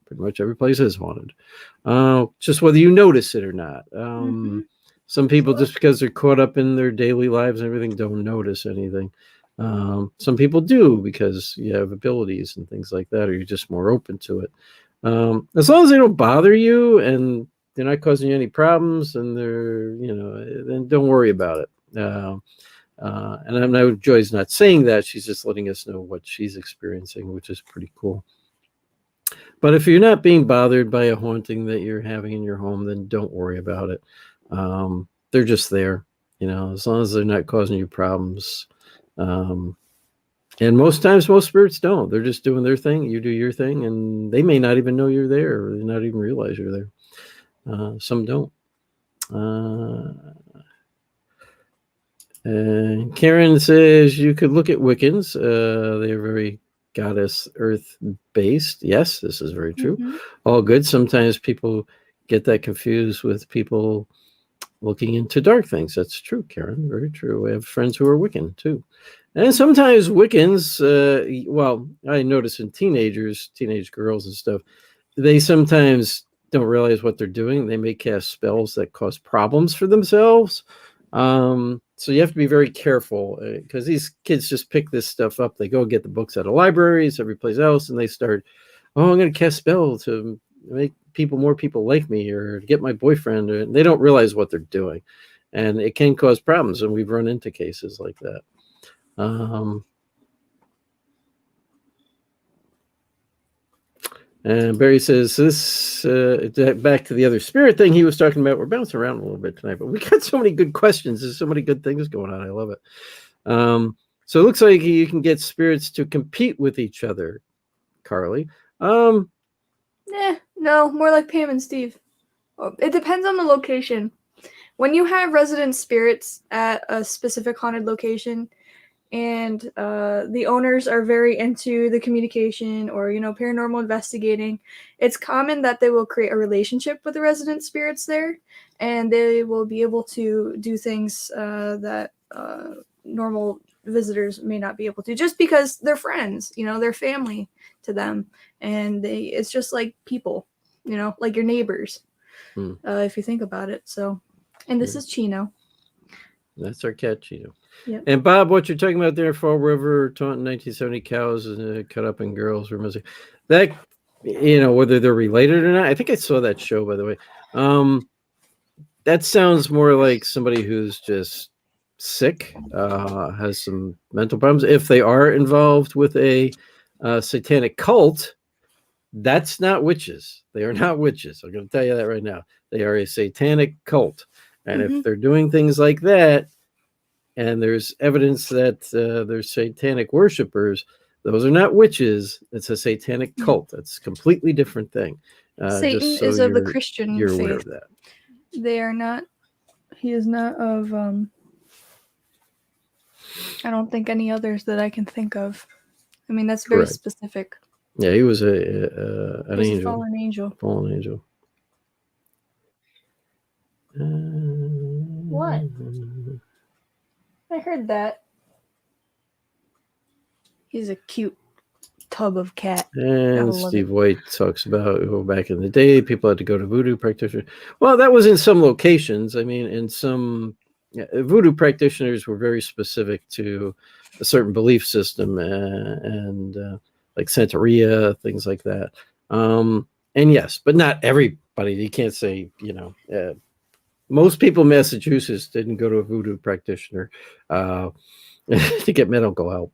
Pretty much every place is haunted. Just whether you notice it or not. Some people, just because they're caught up in their daily lives and everything, don't notice anything. Some people do because you have abilities and things like that, or you're just more open to it. As long as they don't bother you and they're not causing you any problems, and then don't worry about it. And I know Joy's not saying that; she's just letting us know what she's experiencing, which is pretty cool. But if you're not being bothered by a haunting that you're having in your home, then don't worry about it. They're just there, as long as they're not causing you problems. And most times, most spirits don't. They're just doing their thing. You do your thing, and they may not even know you're there, or they not even realize you're there. Some don't. And Karen says you could look at Wiccans. They are very goddess earth based. Yes, this is very true. All good. Sometimes people get that confused with people looking into dark things. That's true, Karen. Very true. We have friends who are Wiccan too. And sometimes Wiccans, I notice in teenage girls and stuff, they sometimes don't realize what they're doing. They may cast spells that cause problems for themselves. So you have to be very careful because these kids just pick this stuff up. They go get the books out of libraries, every place else, and they start, I'm going to cast spell to make more people like me or get my boyfriend. And they don't realize what they're doing. And it can cause problems. And we've run into cases like that. And Barry says this back to the other spirit thing he was talking about. We're bouncing around a little bit tonight, but we got so many good questions. There's so many good things going on. I love it. So it looks like you can get spirits to compete with each other, Carly. No, more like Pam and Steve. It depends on the location. When you have resident spirits at a specific haunted location, and the owners are very into the communication or paranormal investigating, it's common that they will create a relationship with the resident spirits there, and they will be able to do things that normal visitors may not be able to, just because they're friends, they're family to them, and it's just like people, like your neighbors, if you think about it. So, and this is Chino. That's our cat, Chino. Yep. And Bob, what you're talking about there, Fall River, Taunton, 1970 cows cut up in girls. That, whether they're related or not. I think I saw that show, by the way. That sounds more like somebody who's just sick, has some mental problems. If they are involved with a satanic cult, that's not witches. They are not witches. I'm going to tell you that right now. They are a satanic cult. And if they're doing things like that, and there's evidence that they're satanic worshipers, those are not witches. It's a satanic cult. That's a completely different thing. Satan so is of the Christian you're faith. aware of that. They are not. He is not of. I don't think any others that I can think of. I mean, that's very specific. Yeah, he was an angel. A fallen angel. Fallen angel. What? I heard that. He's a cute tub of cat. And Steve White talks about back in the day, people had to go to voodoo practitioners. Well, that was in some locations. I mean, in some voodoo practitioners were very specific to a certain belief system and like Santeria, things like that. And yes, but not everybody. You can't say, most people in Massachusetts didn't go to a voodoo practitioner to get medical help.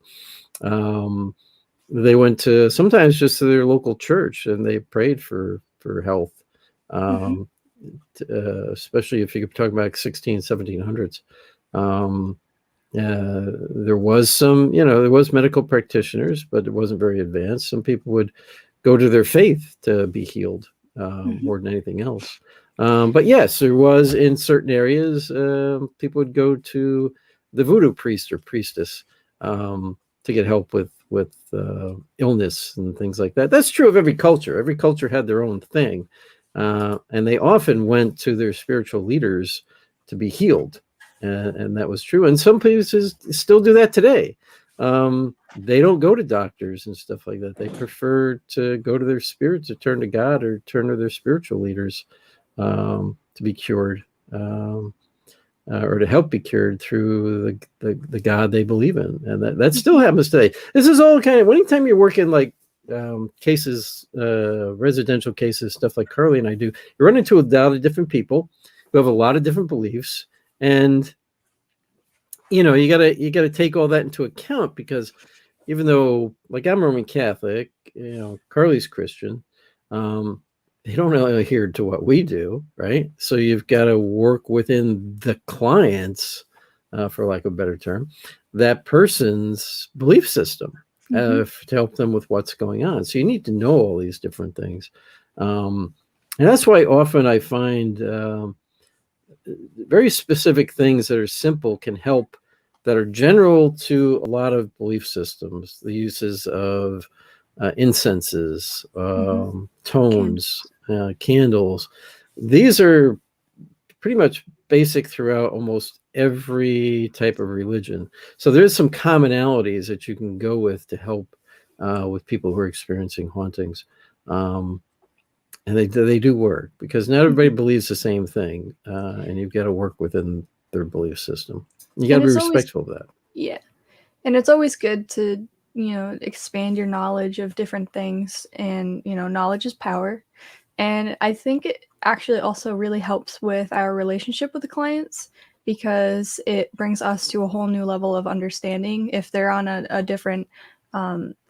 They went to sometimes just to their local church and they prayed for health, especially if you're talking about 1700s. There was some, there was medical practitioners, but it wasn't very advanced. Some people would go to their faith to be healed more than anything else. But yes, there was in certain areas, people would go to the voodoo priest or priestess to get help with illness and things like that. That's true of every culture. Every culture had their own thing. And they often went to their spiritual leaders to be healed. And that was true. And some places still do that today. They don't go to doctors and stuff like that. They prefer to go to their spirits, to turn to God or turn to their spiritual leaders to be cured. Or to help be cured through the God they believe in. And that still happens today. This is all kind of, anytime you're working like cases, residential cases, stuff like Carly and I do, you run into a lot of different people who have a lot of different beliefs. And, you gotta take all that into account, because even though, like, I'm Roman Catholic, Carly's Christian, they don't really adhere to what we do, right? So you've got to work within the clients, for lack of a better term, that person's belief system to help them with what's going on. So you need to know all these different things. And that's why often I find very specific things that are simple can help, that are general to a lot of belief systems. The uses of incenses, tones, candles. These are pretty much basic throughout almost every type of religion. So there's some commonalities that you can go with to help with people who are experiencing hauntings. And they do work, because not everybody believes the same thing, and you've got to work within their belief system. You got to be respectful of that. Yeah. And it's always good to, expand your knowledge of different things, and, knowledge is power. And I think it actually also really helps with our relationship with the clients, because it brings us to a whole new level of understanding. If they're on a different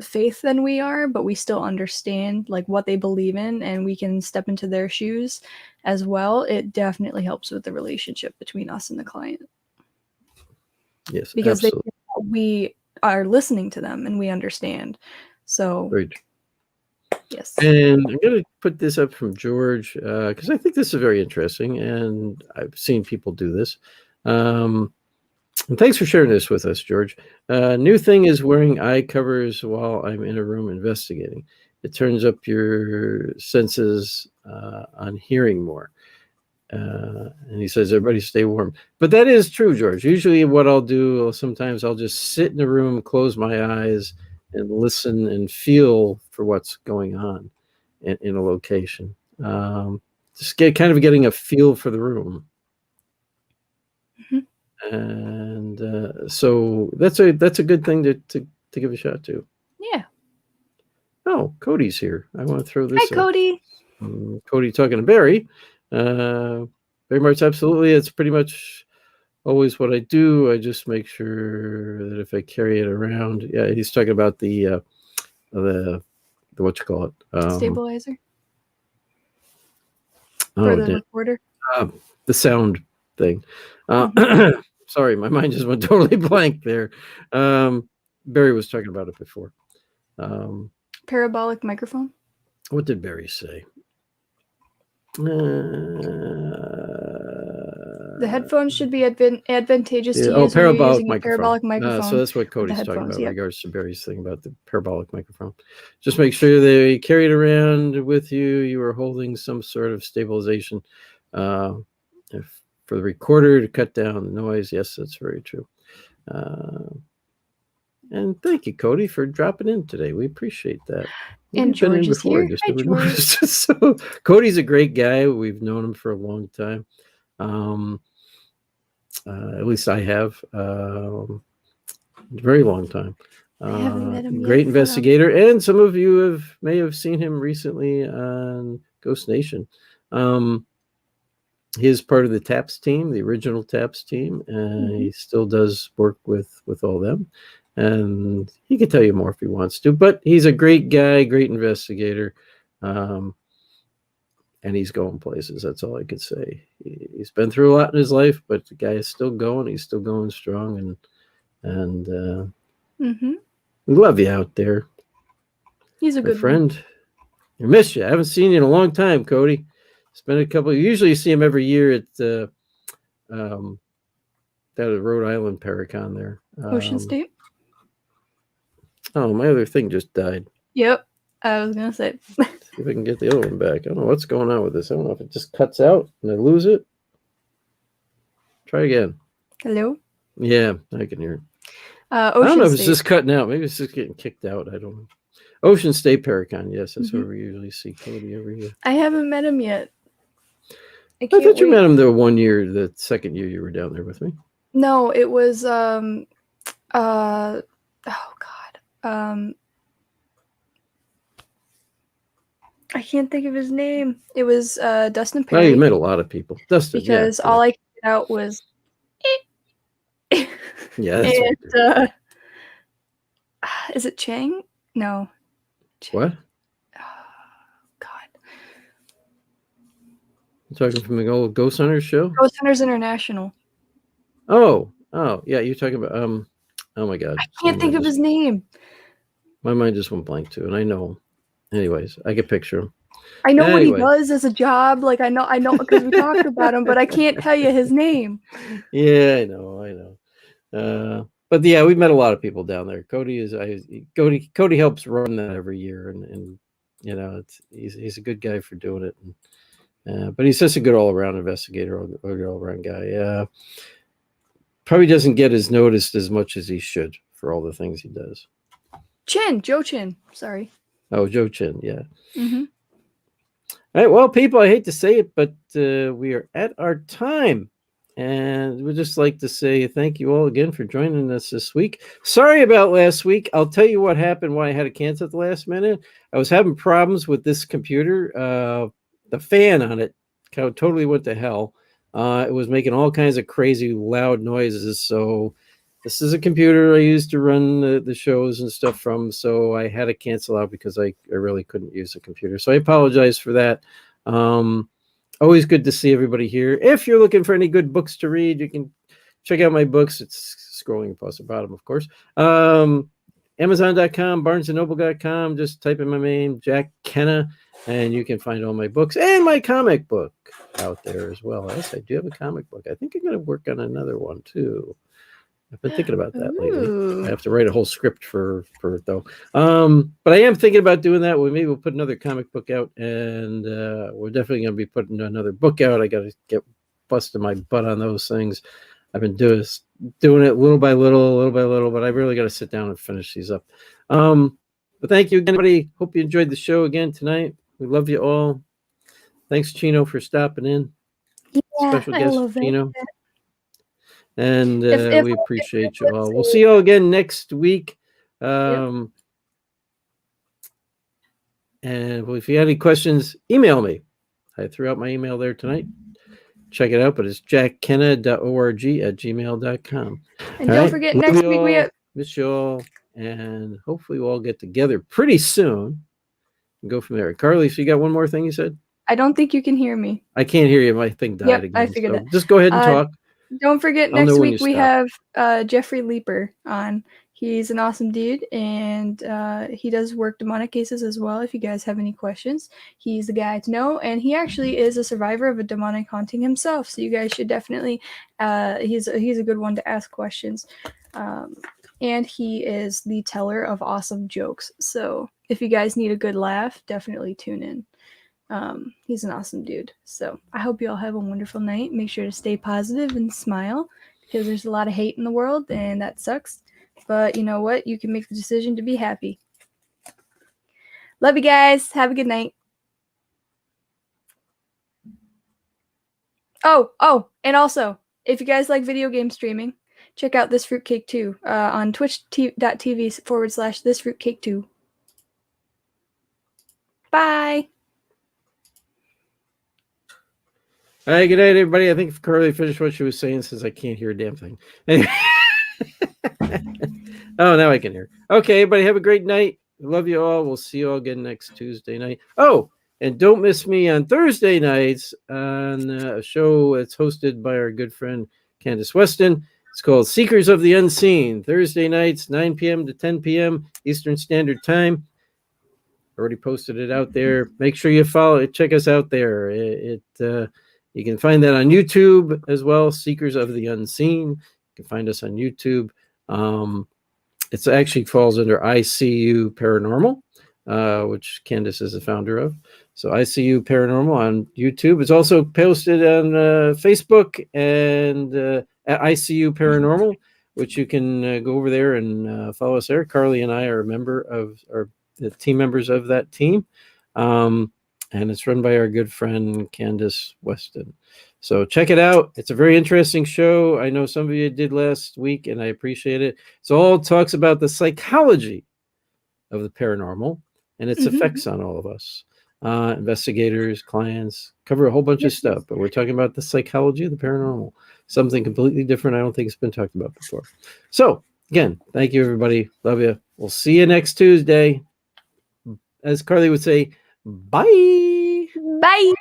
faith than we are, but we still understand like what they believe in, and we can step into their shoes as well, it definitely helps with the relationship between us and the client. Yes, because absolutely. we are listening to them and we understand. So Great. yes. And I'm going to put this up from George because I think this is very interesting, and I've seen people do this. And thanks for sharing this with us, George. New thing is wearing eye covers while I'm in a room investigating. It turns up your senses on hearing more. And he says, everybody stay warm. But that is true, George. Usually what I'll do, sometimes I'll just sit in a room, close my eyes, and listen and feel for what's going on in a location. Just getting a feel for the room. Mm-hmm. And so that's a good thing to give a shot to. Yeah. Oh, Cody's here. I want to throw this. Hi, Cody. Cody talking to Barry. Very much, absolutely. It's pretty much always what I do. I just make sure that if I carry it around, yeah, he's talking about the what you call it, Stabilizer for the recorder. The sound thing. Sorry, my mind just went totally blank there. Barry was talking about it before. Parabolic microphone. What did Barry say? The headphones should be advantageous to use parabolic when you're using microphone. a parabolic microphone. So that's what Cody's talking about in yep. regards to Barry's thing about the parabolic microphone. Just make sure that you carry it around with you. You are holding some sort of stabilization for the recorder to cut down the noise. Yes, that's very true. And thank you, Cody, for dropping in today. We appreciate that. And George is here. Just Hi, George. So Cody's a great guy. We've known him for a long time. At least I have. Very long time. I haven't met him great yet, investigator. And some of you may have seen him recently on Ghost Nation. He is part of the TAPS team, the original TAPS team, and he still does work with all them. And he can tell you more if he wants to, but he's a great guy, great investigator. And he's going places. That's all I could say. He's been through a lot in his life, but the guy is still going. He's still going strong, and we love you out there. He's a good friend. One. I miss you. I haven't seen you in a long time, Cody. It's been a couple. Usually, you see him every year at that Rhode Island Paracon there. Ocean State. Oh, my other thing just died. Yep, I was gonna say. See if I can get the other one back. I don't know what's going on with this. I don't know if it just cuts out and I lose it. Try again. Hello? Yeah, I can hear it. I don't know if it's just cutting out. Maybe it's just getting kicked out. I don't know. Ocean State Paracon. Yes, that's where we usually see Cody every year. I haven't met him yet. I thought you met him the second year you were down there with me. No, it was oh God. I can't think of his name. It was Dustin Perry. Oh, you met a lot of people. Dustin, because all I could get out was yeah, that's and is it Chang? No. Chang. What? God. You talking from the old Ghost Hunters show? Ghost Hunters International. Oh, yeah, you're talking about oh my God. I can't think of his name. My mind just went blank too, and I know. Anyways, I can picture him. I know what he does as a job. Like I know because we talked about him, but I can't tell you his name. Yeah, I know. But yeah, we've met a lot of people down there. Cody helps run that every year, and you know, he's a good guy for doing it. And, but he's just a good all-around investigator, all-around guy. Probably doesn't get as noticed as much as he should for all the things he does. Joe Chin. Sorry. Oh, Joe Chin, yeah. Mm-hmm. All right, well, people, I hate to say it, but we are at our time. And we'd just like to say thank you all again for joining us this week. Sorry about last week. I'll tell you what happened, why I had to cancel at the last minute. I was having problems with this computer. The fan on it totally went to hell. It was making all kinds of crazy loud noises. So this is a computer I used to run the shows and stuff from. So I had to cancel out because I really couldn't use the computer. So I apologize for that. Always good to see everybody here. If you're looking for any good books to read, you can check out my books. It's scrolling across the bottom, of course. Amazon.com, BarnesandNoble.com. Just type in my name, Jack Kenna, and you can find all my books and my comic book out there as well. Yes, I do have a comic book. I think I'm going to work on another one too. I've been thinking about that lately. Ooh. I have to write a whole script for it though. But I am thinking about doing that. Maybe we'll put another comic book out, and we're definitely going to be putting another book out. I got to get busting my butt on those things. I've been doing it little by little, but I really got to sit down and finish these up. But thank you again, everybody. Hope you enjoyed the show again tonight. We love you all. Thanks, Chino, for stopping in. Yeah, Special I guest, love that. Chino. And If we appreciate you all. We'll see you all again next week. And if you have any questions, email me. I threw out my email there tonight. Check it out, but it's jackkenna.org@gmail.com. And don't forget, next week we have... Miss you all, and hopefully we'll all get together pretty soon and go from there. Carly, so you got one more thing you said? I don't think you can hear me. I can't hear you. My thing died again. I figured that. Just go ahead and talk. Don't forget, next week we have Jeffrey Leeper on. He's an awesome dude, and he does work demonic cases as well. If you guys have any questions, he's the guy to know. And he actually is a survivor of a demonic haunting himself, so you guys should definitely. He's a good one to ask questions. And he is the teller of awesome jokes. So if you guys need a good laugh, definitely tune in. He's an awesome dude. So I hope you all have a wonderful night. Make sure to stay positive and smile, because there's a lot of hate in the world, and that sucks. But you know what? You can make the decision to be happy. Love you guys. Have a good night. Oh, and also, if you guys like video game streaming, check out This Fruitcake 2 on twitch.tv/thisfruitcake2. Bye. All right, good night, everybody. I think Carly finished what she was saying, since I can't hear a damn thing. Oh, now I can hear. Okay, everybody, have a great night. Love you all. We'll see you all again next Tuesday night. Oh, and don't miss me on Thursday nights on a show that's hosted by our good friend Candace Weston. It's called Seekers of the Unseen. Thursday nights, 9 p.m. to 10 p.m. Eastern Standard Time. Already posted it out there. Make sure you follow it. Check us out there. You can find that on YouTube as well, Seekers of the Unseen. You can find us on YouTube. It actually falls under ICU Paranormal, which Candace is the founder of. So ICU Paranormal on YouTube. It's also posted on Facebook and at ICU Paranormal, which you can go over there and follow us there. Carly and I are the team members of that team. And it's run by our good friend Candace Weston. So check it out. It's a very interesting show. I know some of you did last week, and I appreciate it. It all talks about the psychology of the paranormal and its effects on all of us. Investigators, clients, cover a whole bunch of stuff, but we're talking about the psychology of the paranormal. Something completely different. I don't think it's been talked about before. So again, thank you, everybody. Love you. We'll see you next Tuesday. As Carly would say, bye. Bye.